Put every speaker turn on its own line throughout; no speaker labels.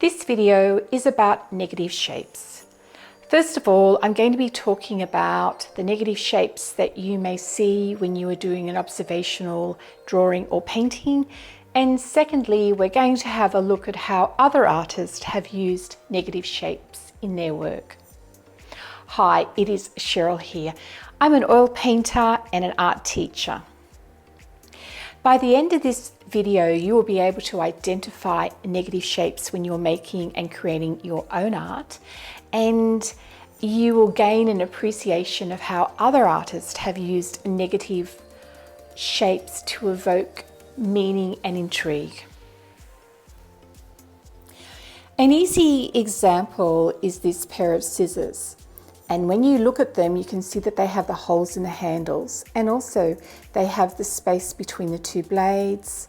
This video is about negative shapes. First of all, I'm going to be talking about the negative shapes that you may see when you are doing an observational drawing or painting. And secondly, we're going to have a look at how other artists have used negative shapes in their work. Hi, it is Cheryl here. I'm an oil painter and an art teacher. By the end of this video, you will be able to identify negative shapes when you're making and creating your own art, and you will gain an appreciation of how other artists have used negative shapes to evoke meaning and intrigue. An easy example is this pair of scissors. And when you look at them, you can see that they have the holes in the handles, and also they have the space between the two blades.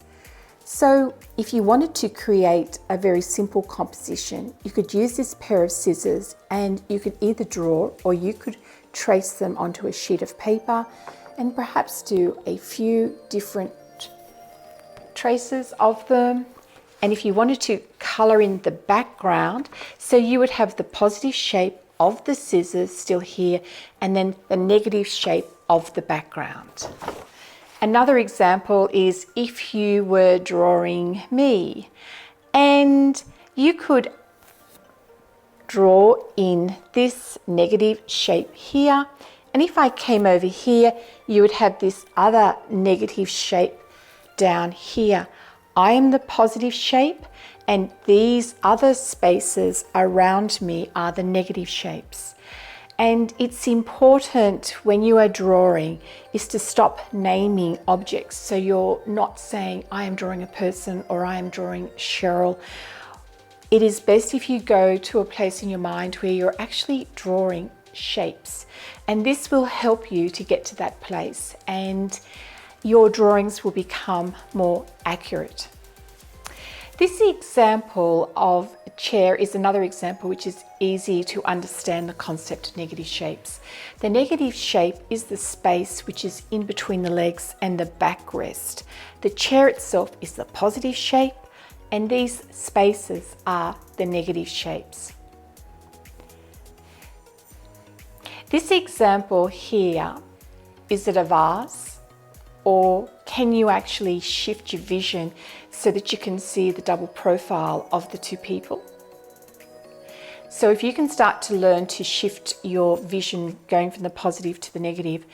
So if you wanted to create a very simple composition, you could use this pair of scissors and you could either draw or you could trace them onto a sheet of paper and perhaps do a few different traces of them. And if you wanted to color in the background, so you would have the positive shape of the scissors still here, and then the negative shape of the background. Another example is if you were drawing me, and you could draw in this negative shape here, and if I came over here, you would have this other negative shape down here. I am the positive shape, and these other spaces around me are the negative shapes. And it's important when you are drawing is to stop naming objects. So you're not saying, I am drawing a person or I am drawing Cheryl. It is best if you go to a place in your mind where you're actually drawing shapes. And this will help you to get to that place, and your drawings will become more accurate. This example of a chair is another example which is easy to understand the concept of negative shapes. The negative shape is the space which is in between the legs and the backrest. The chair itself is the positive shape, and these spaces are the negative shapes. This example here, is it a vase? Or can you actually shift your vision so that you can see the double profile of the two people? So if you can start to learn to shift your vision going from the positive to the negative,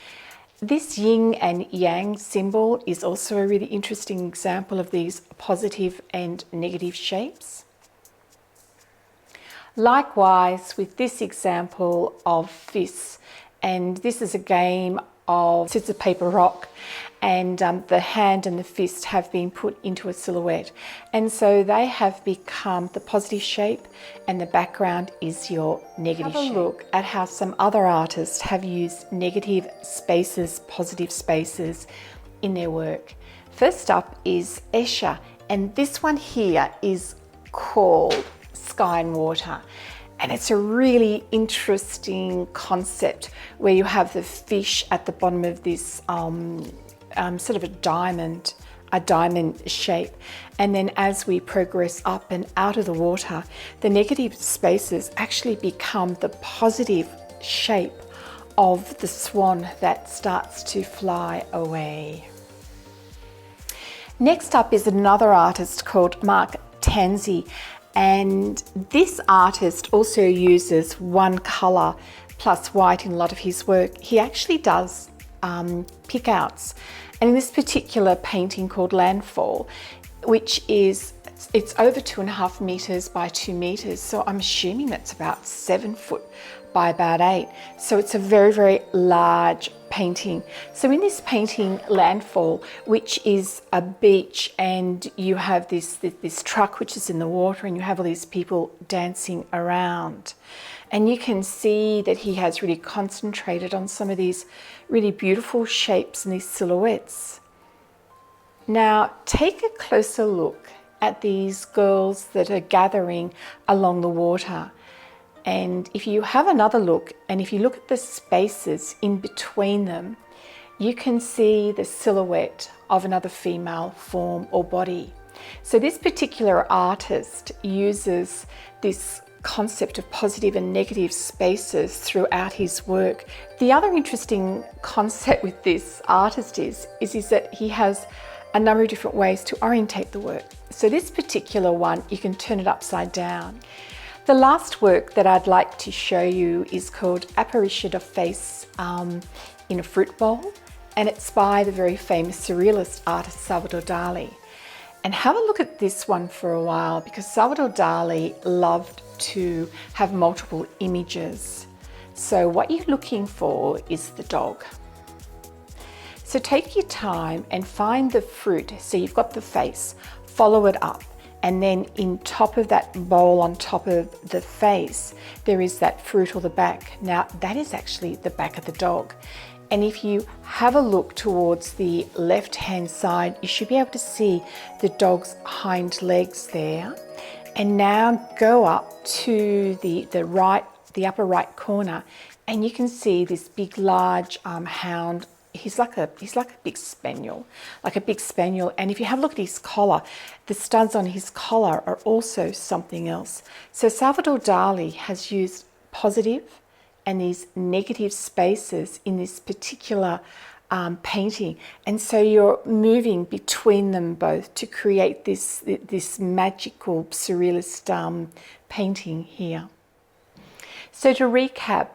this yin and yang symbol is also a really interesting example of these positive and negative shapes. Likewise with this example of fists, and this is a game of scissors, paper, rock, and the hand and the fist have been put into a silhouette, and so they have become the positive shape and the background is your negative shape. Have a look at how some other artists have used negative spaces, positive spaces in their work. First up is Escher, and this one here is called Sky and Water. And it's a really interesting concept where you have the fish at the bottom of this sort of a diamond shape. And then as we progress up and out of the water, the negative spaces actually become the positive shape of the swan that starts to fly away. Next up is another artist called Mark Tansey. And this artist also uses one color plus white in a lot of his work. He actually does pick outs. And in this particular painting called Landfall, which is, it's over 2.5 meters by 2 meters. So I'm assuming that's about 7 foot by about 8. So it's a very, very large painting. So in this painting, Landfall, which is a beach, and you have this truck which is in the water, and you have all these people dancing around. And you can see that he has really concentrated on some of these really beautiful shapes and these silhouettes. Now take a closer look at these girls that are gathering along the water. And if you have another look, and if you look at the spaces in between them, you can see the silhouette of another female form or body. So this particular artist uses this concept of positive and negative spaces throughout his work. The other interesting concept with this artist is that he has a number of different ways to orientate the work. So this particular one, you can turn it upside down. The last work that I'd like to show you is called Apparition of Face in a Fruit Bowl, and it's by the very famous surrealist artist Salvador Dali. And have a look at this one for a while, because Salvador Dali loved to have multiple images. So what you're looking for is the dog. So take your time and find the fruit. So you've got the face, follow it up, and then in top of that bowl, on top of the face, there is that fruit or the back. Now that is actually the back of the dog. And if you have a look towards the left-hand side, you should be able to see the dog's hind legs there. And now go up to the upper right corner, and you can see this big, large hound. He's like a big spaniel, And if you have a look at his collar, the studs on his collar are also something else. So Salvador Dali has used positive and these negative spaces in this particular painting, and so you're moving between them both to create this magical surrealist painting here. So to recap,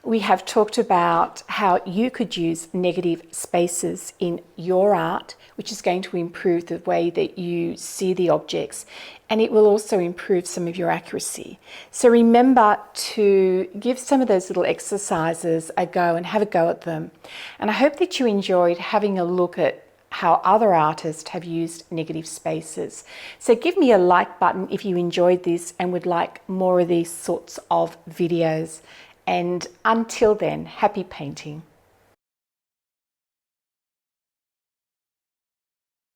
we have talked about how you could use negative spaces in your art, which is going to improve the way that you see the objects, and it will also improve some of your accuracy. So remember to give some of those little exercises a go and have a go at them. And I hope that you enjoyed having a look at how other artists have used negative spaces. So give me a like button if you enjoyed this and would like more of these sorts of videos. And until then, happy painting.